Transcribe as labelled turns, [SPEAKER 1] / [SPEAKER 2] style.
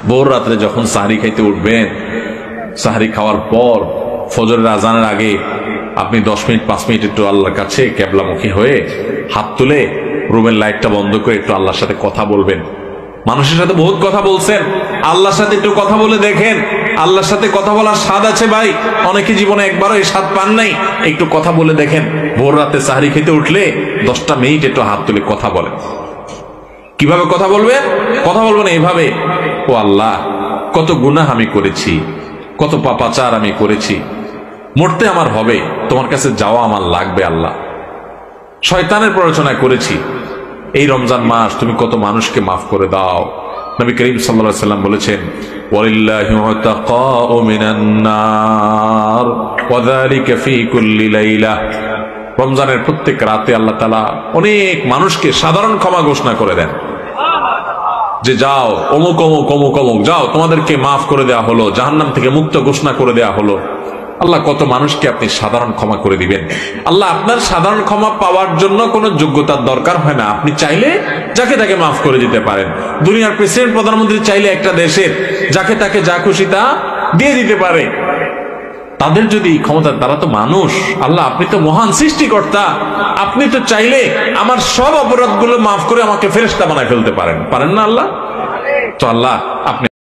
[SPEAKER 1] ভোর রাত্রে যখন সাহরি খাইতে উঠবেন, সাহরি খাওয়ার পর ফজরের আজানের আগে আপনি 10 মিনিট 5 মিনিট একটু আল্লাহর কাছে কেবলামুখী হয়ে হাত তুলে রুমের লাইটটা বন্ধ করে একটু আল্লাহর সাথে কথা বলবেন। মানুষের সাথে বহুত কথা বলছেন, আল্লাহর সাথে একটু কথা বলে দেখেন। আল্লাহর সাথে কথা বলার স্বাদ আছে ভাই, অনেকে জীবনে একবারও এই স্বাদ পান নাই। একটু কথা বলে দেখেন। ভোর রাতে সাহরি খেতে উঠলে 10টা মিনিট একটু হাত তুলে কথা বলেন। কিভাবে কথা বলবেন? কথা বলবেন এইভাবে, ও আল্লাহ, কত গুনাহ আমি করেছি, কত পাপাচার আমি করেছি, মরতে আমার হবে, তোমার কাছে যাওয়া আমার লাগবে আল্লাহ। শয়তানের প্ররোচনা করেছি, এই রমজান মাস তুমি কত মানুষকে মাফ করে দাও। নবী করিম সাল্লাল্লাহু আলাইহি ওয়াসাল্লাম বলেছেন, ওয়ালিল্লাহি উতাকাউ মিনান নার ওয়া যালিকা ফি কুল্লি লাইলা। রমজানের প্রত্যেক রাতে আল্লাহ তাআলা অনেক মানুষকে সাধারণ ক্ষমা ঘোষণা করে দেন, যে যাও অমুক অমুক অমুক অমুক যাও, তোমাদেরকে মাফ করে দেওয়া হলো, জাহান্নাম থেকে মুক্ত ঘোষণা করে দেওয়া হলো। আল্লাহ কত মানুষকে আপনি সাধারণ ক্ষমা করে দিবেন। আল্লাহ আপনার সাধারণ ক্ষমা পাওয়ার জন্য কোনো যোগ্যতার দরকার হয় না, আপনি চাইলে যাকে তাকে মাফ করে দিতে পারেন। দুনিয়ার প্রেসিডেন্ট প্রধানমন্ত্রী চাইলে একটা দেশের যাকে তাকে যা খুশি তা দিয়ে দিতে পারে। তাদের যদি ক্ষমতা, তারা তো মানুষ। আল্লাহ আপনি তো মহান সৃষ্টিকর্তা, আপনি তো চাইলে আমার সব অপরাধগুলো মাফ করে আমাকে ফেরেশতা বানায় ফেলতে পারেন, পারেন না আল্লাহ? তো আল্লাহ আপনি